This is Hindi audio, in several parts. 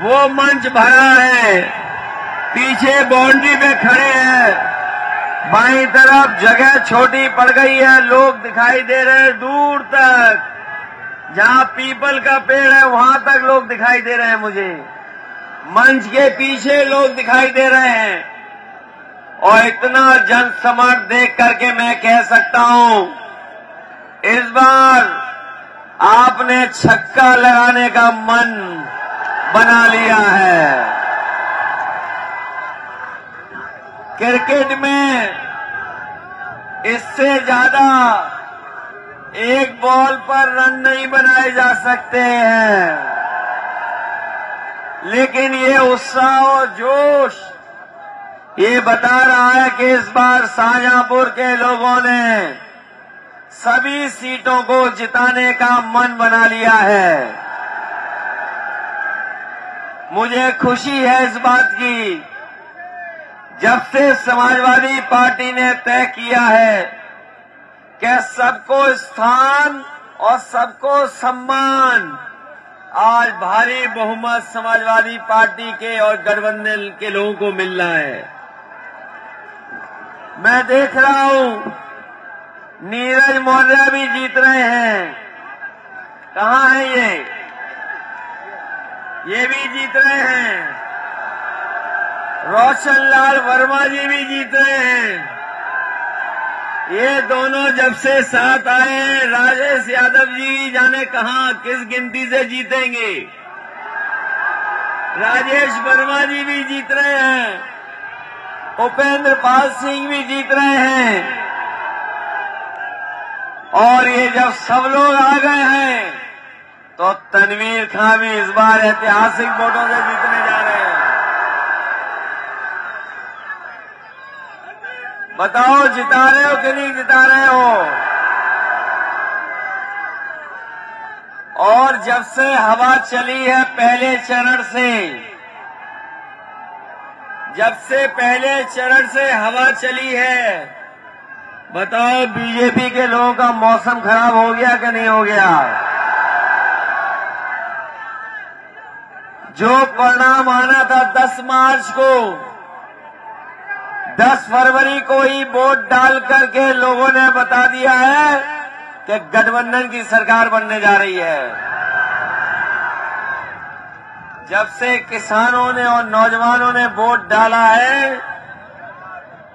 वो मंच भरा है, पीछे बाउंड्री पे खड़े हैं, बाईं तरफ जगह छोटी पड़ गई है, लोग दिखाई दे रहे हैं दूर तक, जहां पीपल का पेड़ है वहां तक लोग दिखाई दे रहे हैं मुझे। मंच के पीछे लोग दिखाई दे रहे हैं और इतना जनसमर्थ देख करके मैं कह सकता हूं, इस बार आपने छक्का लगाने का मन बना लिया है। क्रिकेट में इससे ज्यादा एक बॉल पर रन नहीं बनाए जा सकते हैं, लेकिन ये उत्साह और जोश ये बता रहा है कि इस बार शाहजहांपुर के लोगों ने सभी सीटों को जिताने का मन बना लिया है। मुझे खुशी है इस बात की, जब से समाजवादी पार्टी ने तय किया है कि सबको स्थान और सबको सम्मान, आज भारी बहुमत समाजवादी पार्टी के और गठबंधन के लोगों को मिल रहा है। मैं देख रहा हूं नीरज मौर्य भी जीत रहे हैं। कहां है ये भी जीत रहे हैं। रोशन लाल वर्मा जी भी जीत रहे हैं। ये दोनों जब से साथ आए हैं, राजेश यादव जी जाने कहां किस गिनती से जीतेंगे। राजेश वर्मा जी भी जीत रहे हैं, उपेंद्र पाल सिंह भी जीत रहे हैं, और ये जब सब लोग आ गए हैं तो तनवीर खान भी इस बार ऐतिहासिक वोटों से जीतने जा रहे हैं। बताओ जिता रहे हो कि नहीं जिता रहे हो। और जब से हवा चली है पहले चरण से, जब से पहले चरण से हवा चली है, बताओ बीजेपी के लोगों का मौसम खराब हो गया कि नहीं हो गया। जो परिणाम आना था 10 मार्च को, 10 फरवरी को ही वोट डाल करके लोगों ने बता दिया है कि गठबंधन की सरकार बनने जा रही है। जब से किसानों ने और नौजवानों ने वोट डाला है,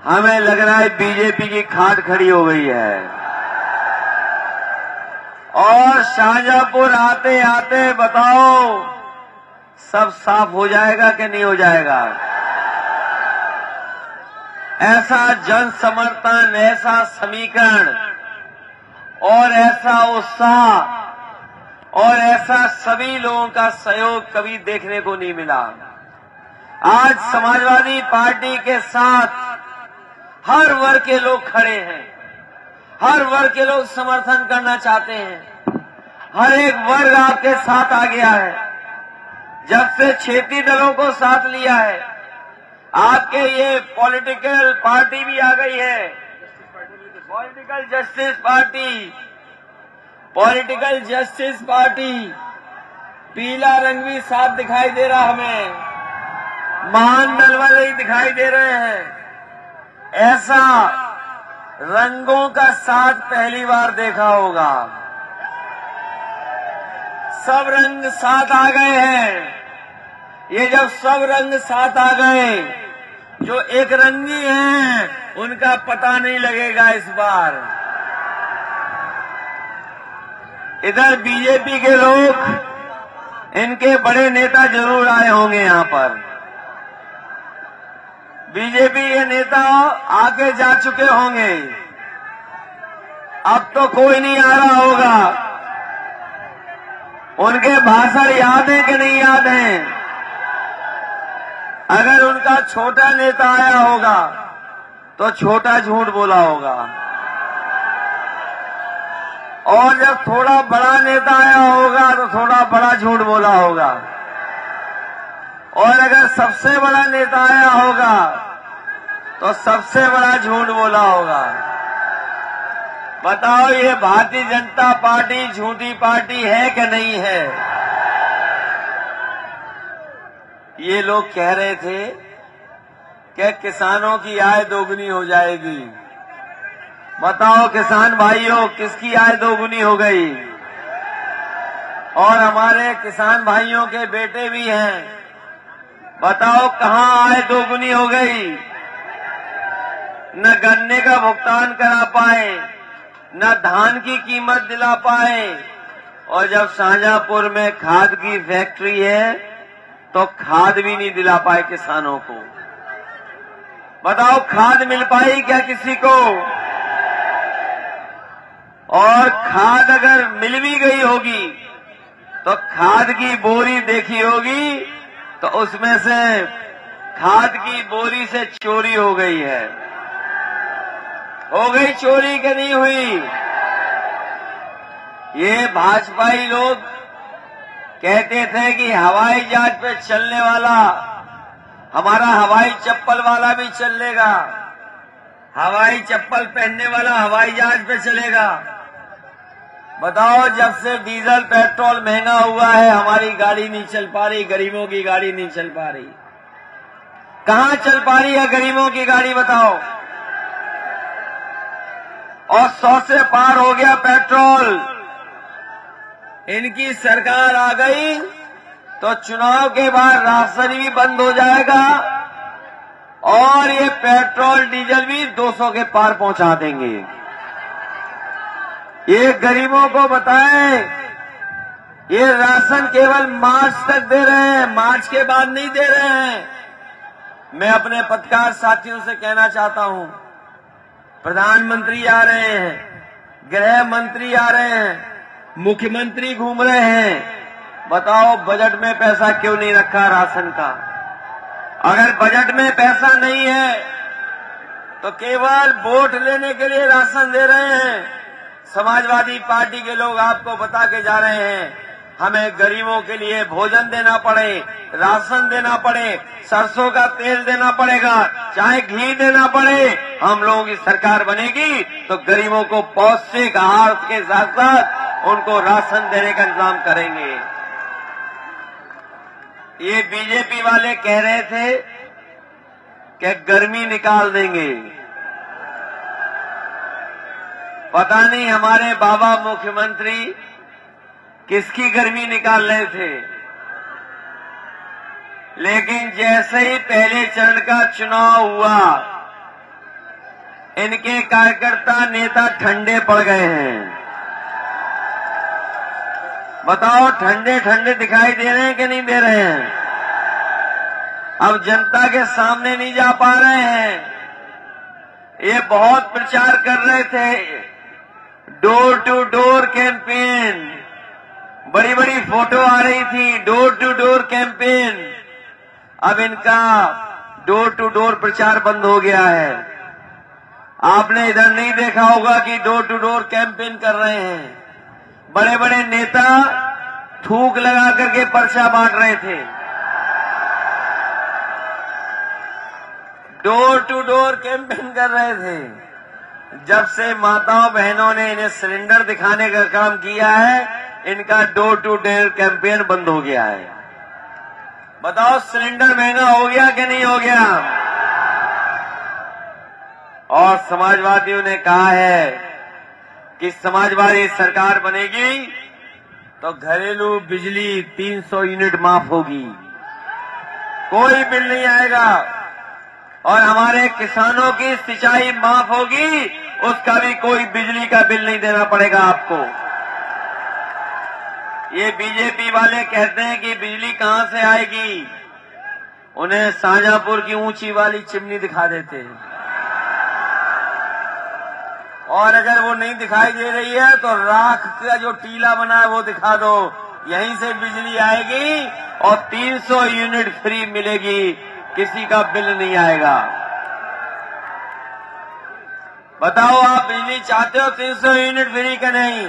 हमें लग रहा है बीजेपी की खाट खड़ी हो गई है। और शाहजहांपुर आते आते बताओ सब साफ हो जाएगा कि नहीं हो जाएगा। ऐसा जन समर्थन, ऐसा समीकरण और ऐसा उत्साह और ऐसा सभी लोगों का सहयोग कभी देखने को नहीं मिला। आज समाजवादी पार्टी के साथ हर वर्ग के लोग खड़े हैं, हर वर्ग के लोग समर्थन करना चाहते हैं, हर एक वर्ग आपके साथ आ गया है। जब से क्षेत्रीय दलों को साथ लिया है, आपके ये पॉलिटिकल पार्टी भी आ गई है, political justice party, political justice party, पीला रंग भी साथ दिखाई दे रहा हमें, महान दल वाले ही दिखाई दे रहे हैं। ऐसा रंगों का साथ पहली बार देखा होगा। सब रंग साथ आ गए हैं। ये जब सब रंग साथ आ गए, जो एक रंगी हैं उनका पता नहीं लगेगा इस बार। इधर बीजेपी के लोग, इनके बड़े नेता जरूर आए होंगे यहां पर। बीजेपी के नेता आगे जा चुके होंगे, अब तो कोई नहीं आ रहा होगा। उनके भाषण याद है कि नहीं याद है। अगर उनका छोटा नेता आया होगा तो छोटा झूठ बोला होगा, और जब थोड़ा बड़ा नेता आया होगा तो थोड़ा बड़ा झूठ बोला होगा, और अगर सबसे बड़ा नेता आया होगा तो सबसे बड़ा झूठ बोला होगा। बताओ ये भारतीय जनता पार्टी झूठी पार्टी है कि नहीं है। ये लोग कह रहे थे कि किसानों की आय दोगुनी हो जाएगी। बताओ किसान भाइयों, किसकी आय दोगुनी हो गई? और हमारे किसान भाइयों के बेटे भी हैं। बताओ कहां आय दोगुनी हो गई? न गन्ने का भुगतान करा पाए, न धान की कीमत दिला पाए, और जब शाहजहांपुर में खाद की फैक्ट्री है तो खाद भी नहीं दिला पाए किसानों को। बताओ खाद मिल पाई क्या किसी को? और खाद अगर मिल भी गई होगी तो खाद की बोरी देखी होगी तो उसमें से खाद की बोरी से चोरी हो गई है। हो गई चोरी कि नहीं हुई? ये भाजपाई लोग कहते थे कि हवाई जहाज पे चलने वाला हमारा हवाई चप्पल वाला भी चलेगा, हवाई चप्पल पहनने वाला हवाई जहाज पे चलेगा। बताओ जब से डीजल पेट्रोल महंगा हुआ है हमारी गाड़ी नहीं चल पा रही, गरीबों की गाड़ी नहीं चल पा रही। कहां चल पा रही है गरीबों की गाड़ी बताओ? और 100 से पार हो गया पेट्रोल। इनकी सरकार आ गई तो चुनाव के बाद राशन भी बंद हो जाएगा और ये पेट्रोल डीजल भी 200 के पार पहुंचा देंगे। ये गरीबों को बताएं, ये राशन केवल मार्च तक दे रहे हैं, मार्च के बाद नहीं दे रहे हैं। मैं अपने पत्रकार साथियों से कहना चाहता हूं, प्रधानमंत्री आ रहे हैं, गृह मंत्री आ रहे हैं, मुख्यमंत्री घूम रहे हैं। बताओ बजट में पैसा क्यों नहीं रखा राशन का? अगर बजट में पैसा नहीं है तो केवल वोट लेने के लिए राशन दे रहे हैं। समाजवादी पार्टी के लोग आपको बता के जा रहे हैं हमें गरीबों के लिए भोजन देना पड़े, राशन देना पड़े, सरसों का तेल देना पड़ेगा, चाहे घी देना पड़े। हम लोगों की सरकार बनेगी तो गरीबों को पौष्टिक आहार के साथ साथ उनको राशन देने का इंतजाम करेंगे। ये बीजेपी वाले कह रहे थे कि गर्मी निकाल देंगे। पता नहीं हमारे बाबा मुख्यमंत्री किसकी गर्मी निकाल रहे थे, लेकिन जैसे ही पहले चरण का चुनाव हुआ इनके कार्यकर्ता नेता ठंडे पड़ गए हैं। बताओ ठंडे ठंडे दिखाई दे रहे हैं कि नहीं दे रहे हैं? अब जनता के सामने नहीं जा पा रहे हैं। ये बहुत प्रचार कर रहे थे, डोर टू डोर कैंपेन, बड़ी बड़ी फोटो आ रही थी, डोर टू डोर कैंपेन। अब इनका डोर टू डोर प्रचार बंद हो गया है। आपने इधर नहीं देखा होगा कि डोर टू डोर कैंपेन कर रहे हैं। बड़े बड़े नेता थूक लगा करके पर्चा बांट रहे थे। डोर टू डोर कैंपेन कर रहे थे। जब से माताओं बहनों ने इन्हें सिलेंडर दिखाने का काम किया है इनका डोर टू डोर कैंपेन बंद हो गया है। बताओ सिलेंडर महंगा हो गया कि नहीं हो गया? और समाजवादियों ने कहा है कि समाजवादी सरकार बनेगी तो घरेलू बिजली 300 यूनिट माफ होगी, कोई बिल नहीं आएगा। और हमारे किसानों की सिंचाई माफ होगी, उसका भी कोई बिजली का बिल नहीं देना पड़ेगा आपको। ये बीजेपी वाले कहते हैं कि बिजली कहां से आएगी, उन्हें शाहजहांपुर की ऊंची वाली चिमनी दिखा देते हैं। और अगर वो नहीं दिखाई दे रही है तो राख का जो टीला बना है वो दिखा दो, यहीं से बिजली आएगी और 300 यूनिट फ्री मिलेगी, किसी का बिल नहीं आएगा। बताओ आप बिजली चाहते हो 300 यूनिट फ्री का? नहीं।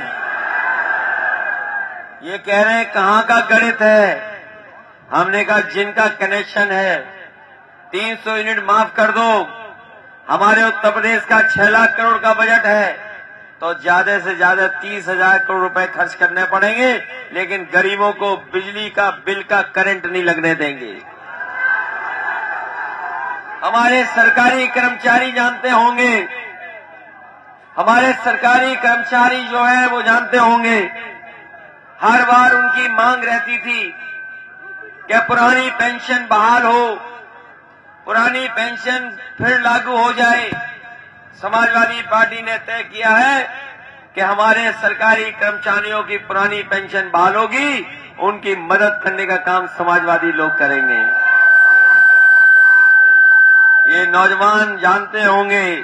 ये कह रहे हैं कहां का गणित है। हमने कहा जिनका कनेक्शन है 300 यूनिट माफ कर दो। हमारे उत्तर प्रदेश का 6 लाख करोड़ का बजट है तो ज्यादा से ज्यादा 30,000 करोड़ रुपए खर्च करने पड़ेंगे, लेकिन गरीबों को बिजली का बिल का करंट नहीं लगने देंगे। हमारे सरकारी कर्मचारी जानते होंगे, हमारे सरकारी कर्मचारी जो है वो जानते होंगे, हर बार उनकी मांग रहती थी कि पुरानी पेंशन बहाल हो, पुरानी पेंशन फिर लागू हो जाए। समाजवादी पार्टी ने तय किया है कि हमारे सरकारी कर्मचारियों की पुरानी पेंशन बहाल होगी, उनकी मदद करने का काम समाजवादी लोग करेंगे। ये नौजवान जानते होंगे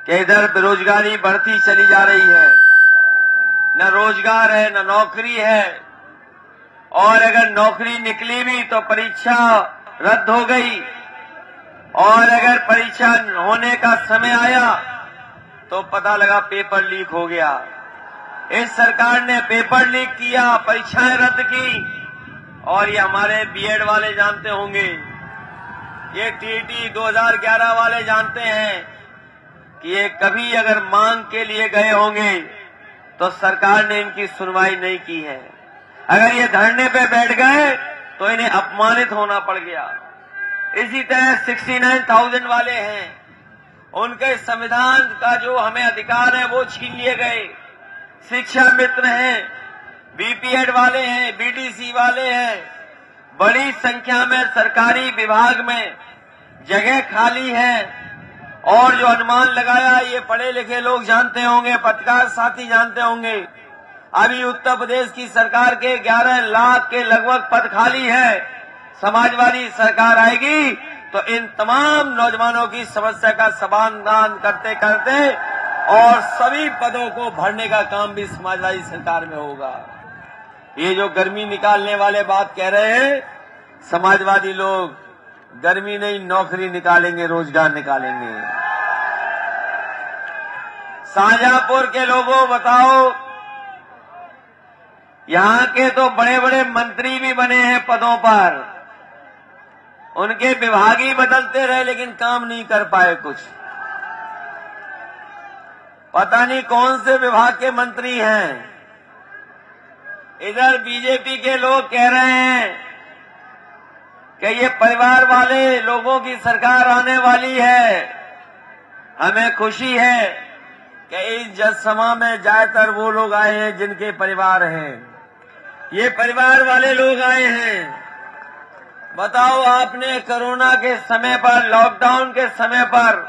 कि इधर बेरोजगारी बढ़ती चली जा रही है, न रोजगार है न नौकरी है, और अगर नौकरी निकली भी तो परीक्षा रद्द हो गई, और अगर परीक्षा होने का समय आया तो पता लगा पेपर लीक हो गया। इस सरकार ने पेपर लीक किया, परीक्षाएं रद्द की, और ये हमारे बीएड वाले जानते होंगे, ये टीटी 2011 वाले जानते हैं कि ये कभी अगर मांग के लिए गए होंगे तो सरकार ने इनकी सुनवाई नहीं की है। अगर ये धरने पे बैठ गए तो इन्हें अपमानित होना पड़ गया। इसी तरह 69,000 वाले हैं, उनके संविधान का जो हमें अधिकार है वो छीन लिए गए। शिक्षा मित्र हैं, बीपीएड वाले हैं, बीडीसी वाले हैं, बड़ी संख्या में सरकारी विभाग में जगह खाली है, और जो अनुमान लगाया ये पढ़े लिखे लोग जानते होंगे, पत्रकार साथी जानते होंगे, अभी उत्तर प्रदेश की सरकार के 11 लाख के लगभग पद खाली है। समाजवादी सरकार आएगी तो इन तमाम नौजवानों की समस्या का समाधान करते करते और सभी पदों को भरने का काम भी समाजवादी सरकार में होगा। ये जो गर्मी निकालने वाले बात कह रहे हैं, समाजवादी लोग गर्मी नहीं नौकरी निकालेंगे, रोजगार निकालेंगे। शाहजहांपुर के लोगों बताओ, यहां के तो बड़े बड़े मंत्री भी बने हैं पदों पर, उनके विभाग ही बदलते रहे लेकिन काम नहीं कर पाए कुछ। पता नहीं कौन से विभाग के मंत्री हैं। इधर बीजेपी के लोग कह रहे हैं कि ये परिवार वाले लोगों की सरकार आने वाली है। हमें खुशी है कि इस जनसभा में ज्यादातर वो लोग आए हैं जिनके परिवार हैं, ये परिवार वाले लोग आए हैं। बताओ, आपने कोरोना के समय पर, लॉकडाउन के समय पर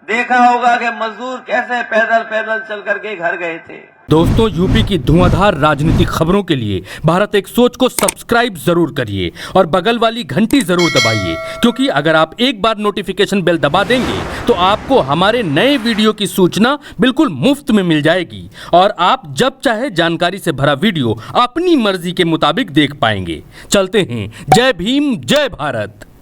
देखा होगा कि मजदूर कैसे पैदल पैदल चल करके घर गए थे। दोस्तों, यूपी की धुआंधार राजनीतिक खबरों के लिए भारत एक सोच को सब्सक्राइब जरूर करिए और बगल वाली घंटी जरूर दबाइए, क्योंकि अगर आप एक बार नोटिफिकेशन बेल दबा देंगे तो आपको हमारे नए वीडियो की सूचना बिल्कुल मुफ्त में मिल जाएगी और आप जब चाहे जानकारी से भरा वीडियो अपनी मर्जी के मुताबिक देख पाएंगे। चलते हैं, जय भीम, जय भारत।